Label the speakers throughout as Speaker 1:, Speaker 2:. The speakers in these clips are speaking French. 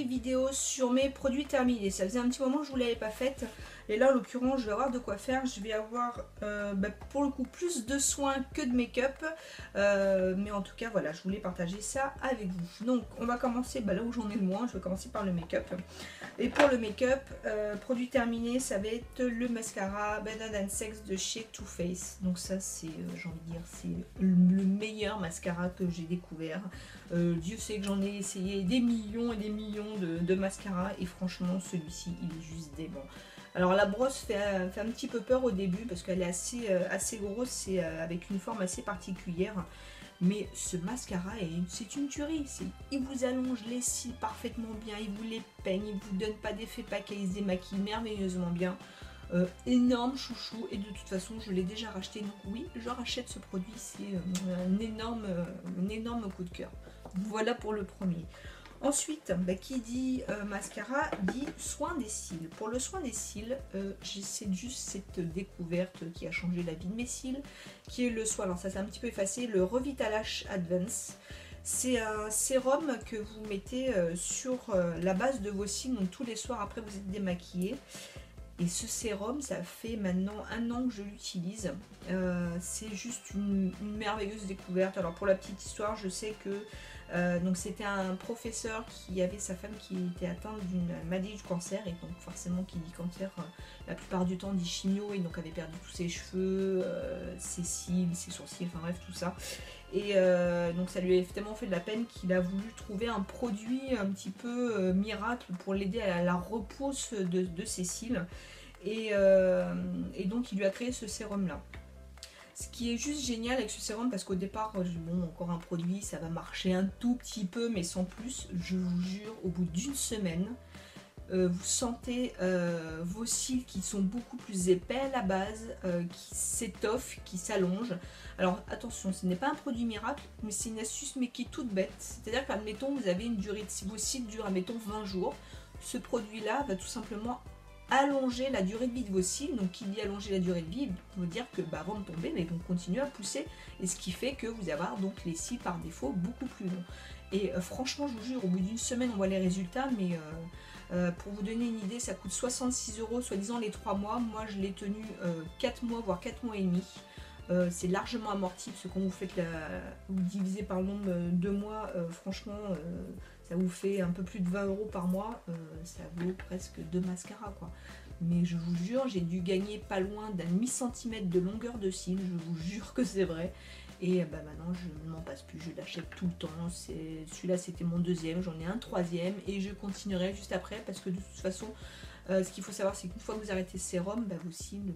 Speaker 1: série vidéo sur mes produits terminés. Ça faisait un petit moment que je ne vous l'avais pas faite. Et là, en l'occurrence, je vais avoir de quoi faire. Je vais avoir, pour le coup, plus de soins que de make-up. Mais en tout cas, voilà, je voulais partager ça avec vous. Donc, on va commencer là où j'en ai le moins. Je vais commencer par le make-up. Et pour le make-up, produit terminé, ça va être le mascara Banana Sex de chez Too Faced. Donc ça, c'est, j'ai envie de dire, c'est le meilleur mascara que j'ai découvert. Dieu sait que j'en ai essayé des millions et des millions de mascaras. Et franchement, celui-ci, il est juste dément. Alors la brosse fait un petit peu peur au début parce qu'elle est assez grosse, c'est avec une forme assez particulière. Mais ce mascara, c'est une tuerie. Il vous allonge les cils parfaitement bien, il vous les peigne, il vous donne pas d'effet paquet, il se démaquille merveilleusement bien. Énorme chouchou, et de toute façon je l'ai déjà racheté, donc oui, je rachète ce produit, c'est un énorme coup de cœur. Voilà pour le premier. Ensuite, qui dit mascara dit soin des cils. Pour le soin des cils, c'est juste cette découverte qui a changé la vie de mes cils, qui est le soin, alors ça c'est un petit peu effacé, le Revitalash Advance. C'est un sérum que vous mettez sur la base de vos cils, donc tous les soirs après vous êtes démaquillé. Et ce sérum, ça fait maintenant 1 an que je l'utilise. C'est juste une merveilleuse découverte. Alors pour la petite histoire, je sais que donc c'était un professeur qui avait sa femme qui était atteinte d'une maladie du cancer. Et donc forcément qui dit cancer, la plupart du temps dit chimio. Et donc avait perdu tous ses cheveux, ses cils, ses sourcils, enfin bref tout ça. Et donc ça lui a tellement fait de la peine qu'il a voulu trouver un produit un petit peu miracle pour l'aider à la repousse de ses cils. Et donc il lui a créé ce sérum là. Ce qui est juste génial avec ce sérum, parce qu'au départ, bon, encore un produit, ça va marcher un tout petit peu, mais sans plus. Je vous jure, au bout d'une semaine, vous sentez vos cils qui sont beaucoup plus épais à la base, qui s'étoffent, qui s'allongent. Alors attention, ce n'est pas un produit miracle, mais c'est une astuce mais qui est toute bête. C'est-à-dire qu'admettons, vous avez une durée, si vos cils durent, admettons, 20 jours, ce produit-là va tout simplement allonger la durée de vie de vos cils. Donc qui dit allonger la durée de vie veut dire que avant de tomber, ils vont continuer à pousser, et ce qui fait que vous allez avoir donc les cils par défaut beaucoup plus longs. Et franchement, je vous jure, au bout d'une semaine on voit les résultats, mais pour vous donner une idée, ça coûte 66 €, soi-disant les 3 mois. Moi je l'ai tenu 4 mois, voire 4 mois et demi. C'est largement amorti, parce que quand vous faites vous divisez par le nombre de mois, franchement ça vous fait un peu plus de 20 € par mois, ça vaut presque 2 mascaras quoi. Mais je vous jure, j'ai dû gagner pas loin d'un demi-centimètre de longueur de cils, je vous jure que c'est vrai. Et maintenant je ne m'en passe plus, je l'achète tout le temps. Celui-là c'était mon deuxième, j'en ai un troisième et je continuerai juste après, parce que de toute façon, ce qu'il faut savoir, c'est qu'une fois que vous arrêtez ce sérum, vos cils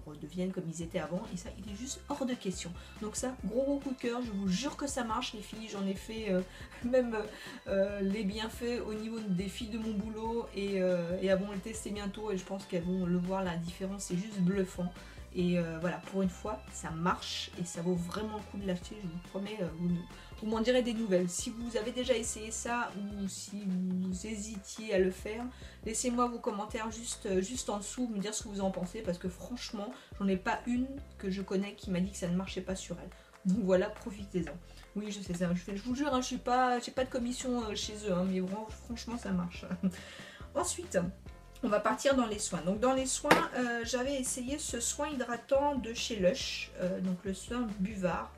Speaker 1: redeviennent comme ils étaient avant, et ça il est juste hors de question. Donc ça, gros coup de cœur, je vous jure que ça marche les filles. J'en ai fait même les bienfaits au niveau des filles de mon boulot, et elles vont le tester bientôt, et je pense qu'elles vont le voir, la différence c'est juste bluffant. Et voilà, pour une fois ça marche et ça vaut vraiment le coup de l'acheter, je vous promets. Vous m'en direz des nouvelles. Si vous avez déjà essayé ça, ou si vous hésitiez à le faire, laissez-moi vos commentaires juste en dessous, me dire ce que vous en pensez, parce que franchement, j'en ai pas une que je connais qui m'a dit que ça ne marchait pas sur elle. Donc voilà, profitez-en. Oui, je sais ça, je vous jure, j'ai pas de commission chez eux, mais franchement ça marche. Ensuite, on va partir dans les soins. Donc dans les soins, j'avais essayé ce soin hydratant de chez Lush, donc le soin buvard.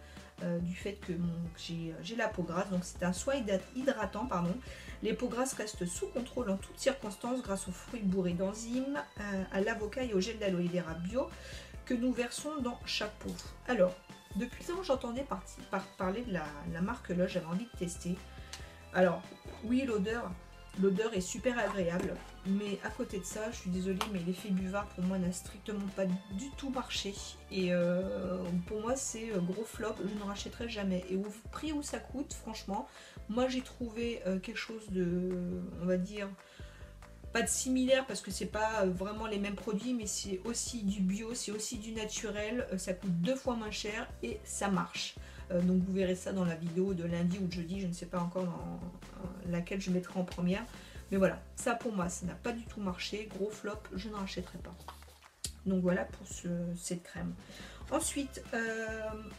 Speaker 1: Du fait que j'ai la peau grasse, donc c'est un soin hydratant, pardon. Les peaux grasses restent sous contrôle en toutes circonstances grâce aux fruits bourrés d'enzymes, à l'avocat et au gel d'aloe vera bio que nous versons dans chaque peau. Alors, depuis longtemps j'entendais parler de la marque Lush, j'avais envie de tester. Alors, oui, l'odeur est super agréable, mais à côté de ça, je suis désolée, mais l'effet buvard pour moi n'a strictement pas du tout marché. Et pour moi, c'est gros flop, je ne rachèterai jamais. Et au prix où ça coûte, franchement, moi j'ai trouvé quelque chose de, on va dire, pas de similaire, parce que c'est pas vraiment les mêmes produits, mais c'est aussi du bio, c'est aussi du naturel, ça coûte 2 fois moins cher et ça marche. Donc vous verrez ça dans la vidéo de lundi ou de jeudi, je ne sais pas encore dans laquelle je mettrai en première. Mais voilà, ça pour moi, ça n'a pas du tout marché, gros flop, je ne rachèterai pas. Donc voilà pour cette crème. Ensuite,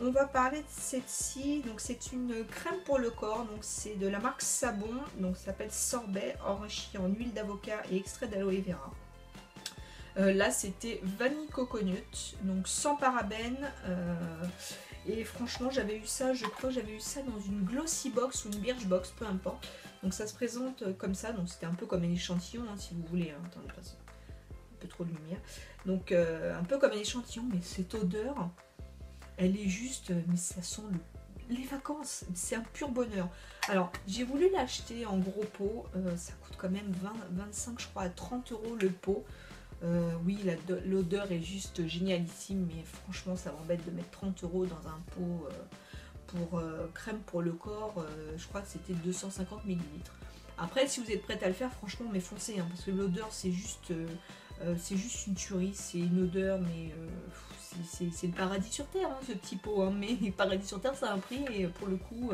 Speaker 1: on va parler de cette-ci. Donc c'est une crème pour le corps. Donc c'est de la marque Savon. Donc ça s'appelle Sorbet, enrichi en huile d'avocat et extrait d'aloe vera. Là c'était vanille coconut, donc sans parabènes. Et franchement j'avais eu ça, je crois que j'avais eu ça dans une glossy box ou une birch box, peu importe. Donc ça se présente comme ça, donc c'était un peu comme un échantillon hein, si vous voulez. Hein. Attendez, pas un peu trop de lumière. Donc un peu comme un échantillon, mais cette odeur, elle est juste, mais ça sent les vacances, c'est un pur bonheur. Alors j'ai voulu l'acheter en gros pot, ça coûte quand même 25 je crois à 30 € le pot. Oui, l'odeur est juste génialissime, mais franchement ça m'embête de mettre 30 € dans un pot pour crème pour le corps. Je crois que c'était 250 ml. Après si vous êtes prête à le faire, franchement mais foncez hein, parce que l'odeur c'est juste une tuerie, c'est une odeur mais c'est le paradis sur terre hein, ce petit pot hein, mais le paradis sur terre ça a un prix et pour le coup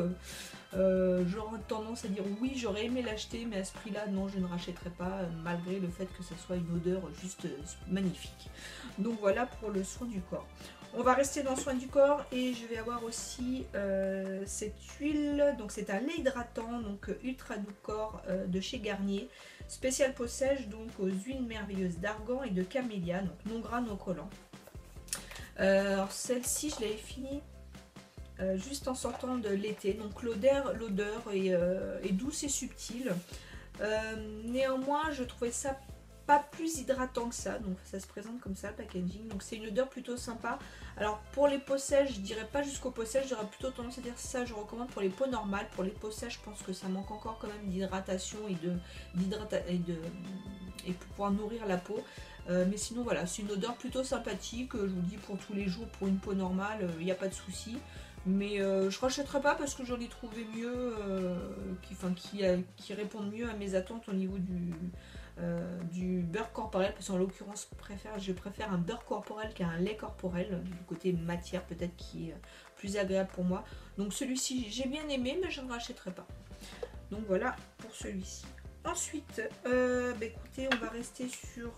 Speaker 1: j'aurais tendance à dire oui j'aurais aimé l'acheter mais à ce prix là non je ne rachèterai pas malgré le fait que ça soit une odeur juste magnifique. Donc voilà pour le soin du corps. On va rester dans le soin du corps et je vais avoir aussi cette huile, donc c'est un lait hydratant, donc ultra doux corps de chez Garnier, spécial peau sèche, donc aux huiles merveilleuses d'argan et de camélia, donc non gras, non collant. Alors celle-ci je l'avais finie juste en sortant de l'été, donc l'odeur est douce et subtile. Néanmoins je trouvais ça pas plus hydratant que ça, donc ça se présente comme ça le packaging, donc c'est une odeur plutôt sympa. Alors pour les peaux sèches je dirais pas jusqu'aux peaux sèches, j'aurais plutôt tendance à dire ça je recommande pour les peaux normales. Pour les peaux sèches je pense que ça manque encore quand même d'hydratation et pour pouvoir nourrir la peau. Mais sinon voilà, c'est une odeur plutôt sympathique, je vous dis pour tous les jours, pour une peau normale, il n'y a pas de souci. Mais je rachèterai pas parce que j'en ai trouvé mieux, qui répondent mieux à mes attentes au niveau du beurre corporel, parce qu'en l'occurrence je préfère un beurre corporel qu'un lait corporel, du côté matière peut-être qui est plus agréable pour moi. Donc celui-ci j'ai bien aimé mais je ne rachèterai pas. Donc voilà pour celui-ci. Ensuite, écoutez, on va rester sur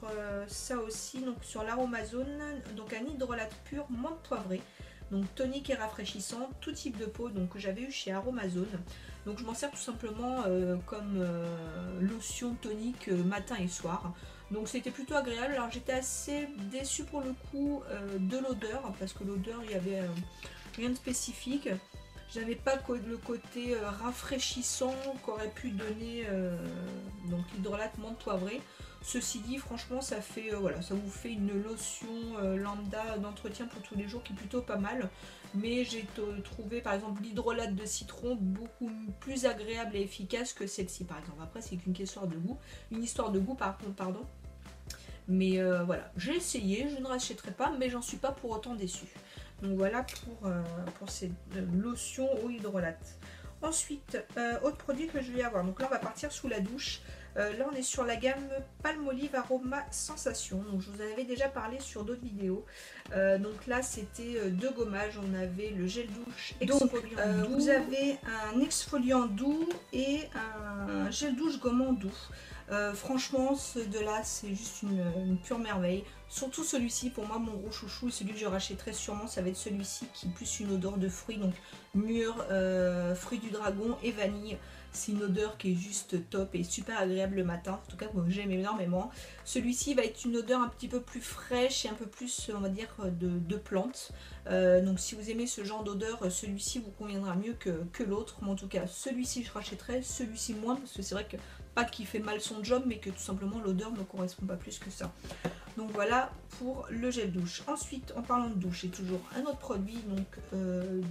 Speaker 1: ça aussi, donc sur l'Aromazone, donc un hydrolate pur menthe poivrée. Donc tonique et rafraîchissant, tout type de peau, donc que j'avais eu chez Aromazone. Donc je m'en sers tout simplement comme lotion tonique matin et soir. Donc c'était plutôt agréable. Alors j'étais assez déçue pour le coup de l'odeur, parce que l'odeur il y avait rien de spécifique. J'avais pas le côté rafraîchissant qu'aurait pu donner donc l'hydrolate menthe poivrée. Ceci dit, franchement, ça fait voilà, ça vous fait une lotion lambda d'entretien pour tous les jours qui est plutôt pas mal. Mais j'ai trouvé par exemple l'hydrolate de citron beaucoup plus agréable et efficace que celle-ci par exemple. Après, c'est qu'une histoire de goût, pardon. Mais voilà, j'ai essayé, je ne rachèterai pas, mais j'en suis pas pour autant déçue. Donc voilà pour cette lotion au hydrolate. Ensuite, autre produit que je vais avoir. Donc là, on va partir sous la douche. Là, on est sur la gamme Palmolive Aroma Sensation. Donc je vous en avais déjà parlé sur d'autres vidéos. Donc là, c'était deux gommages. On avait le gel douche exfoliant doux. Vous avez un exfoliant doux et un gel douche gommant doux. Franchement, ceux deux-là, c'est juste une pure merveille. Surtout celui-ci, pour moi, mon gros chouchou, celui que je rachèterai sûrement, ça va être celui-ci qui est plus une odeur de fruits, donc mûr, fruits du dragon et vanille. C'est une odeur qui est juste top et super agréable le matin, en tout cas moi j'aime énormément. Celui-ci va être une odeur un petit peu plus fraîche et un peu plus, on va dire, de plantes. Donc si vous aimez ce genre d'odeur, celui-ci vous conviendra mieux que l'autre. Mais en tout cas, celui-ci je rachèterai, celui-ci moins, parce que c'est vrai que pas qu'il fait mal son job, mais que tout simplement l'odeur ne me correspond pas plus que ça. Donc voilà pour le gel douche. Ensuite, en parlant de douche, j'ai toujours un autre produit, donc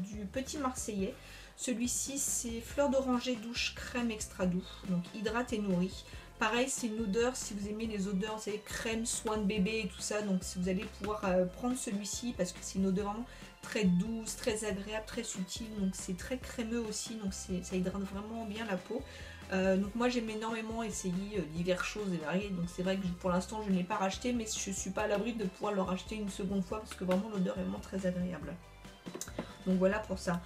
Speaker 1: du Petit Marseillais. Celui-ci, c'est fleur d'oranger douche crème extra doux, donc hydrate et nourrit. Pareil, c'est une odeur, si vous aimez les odeurs, vous savez, crème, soin de bébé et tout ça, donc vous allez pouvoir prendre celui-ci parce que c'est une odeur vraiment très douce, très agréable, très subtile, donc c'est très crémeux aussi, donc ça hydrate vraiment bien la peau. Donc moi j'aime énormément essayer diverses choses et variées, donc c'est vrai que pour l'instant je ne l'ai pas racheté, mais je ne suis pas à l'abri de pouvoir le racheter une seconde fois parce que vraiment l'odeur est vraiment très agréable. Donc voilà pour ça.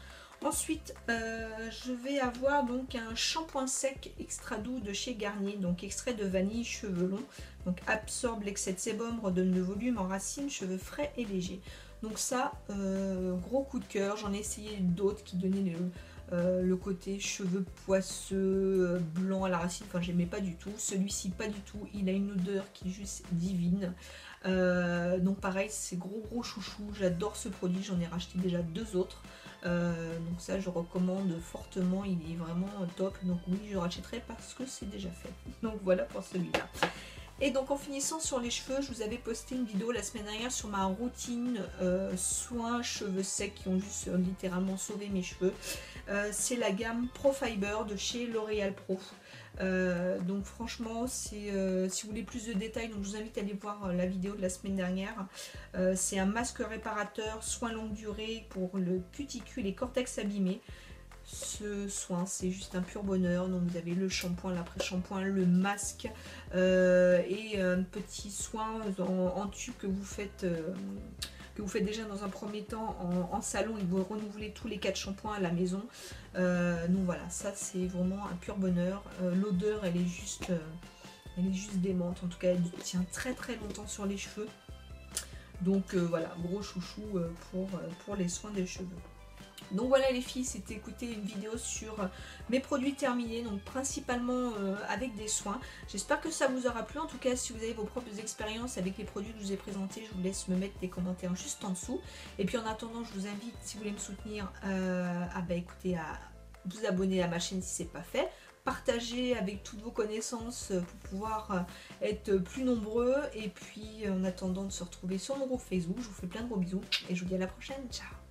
Speaker 1: Ensuite, je vais avoir donc un shampoing sec extra doux de chez Garnier, donc extrait de vanille, cheveux longs, donc absorbe l'excès de sébum, redonne le volume, enracine, cheveux frais et légers. Donc ça, gros coup de cœur, j'en ai essayé d'autres qui donnaient le côté cheveux poisseux, blanc à la racine, enfin j'aimais pas du tout. Celui-ci pas du tout, il a une odeur qui est juste divine. Donc pareil, c'est gros chouchou, j'adore ce produit, j'en ai racheté déjà 2 autres. Donc ça je recommande fortement, il est vraiment top, donc oui je rachèterai parce que c'est déjà fait. Donc voilà pour celui-là. Et donc en finissant sur les cheveux, je vous avais posté une vidéo la semaine dernière sur ma routine soins cheveux secs qui ont juste littéralement sauvé mes cheveux. C'est la gamme Pro Fiber de chez L'Oréal Pro. Donc franchement, si vous voulez plus de détails, donc je vous invite à aller voir la vidéo de la semaine dernière. C'est un masque réparateur, soin longue durée pour le cuticule et cortex abîmé. Ce soin, c'est juste un pur bonheur. Donc vous avez le shampoing, l'après-shampoing, le masque et un petit soin en tube que vous faites déjà dans un premier temps en salon et vous renouvelez tous les 4 shampoings à la maison. Donc voilà, ça c'est vraiment un pur bonheur. L'odeur elle est juste démente. En tout cas, elle tient très longtemps sur les cheveux. Donc voilà, gros chouchou pour les soins des cheveux. Donc voilà les filles, c'était écouter une vidéo sur mes produits terminés, donc principalement avec des soins. J'espère que ça vous aura plu. En tout cas, si vous avez vos propres expériences avec les produits que je vous ai présentés, je vous laisse me mettre des commentaires juste en dessous. Et puis en attendant, je vous invite, si vous voulez me soutenir, à vous abonner à ma chaîne si ce n'est pas fait. Partagez avec toutes vos connaissances pour pouvoir être plus nombreux. Et puis en attendant de se retrouver sur mon groupe Facebook, je vous fais plein de gros bisous et je vous dis à la prochaine. Ciao!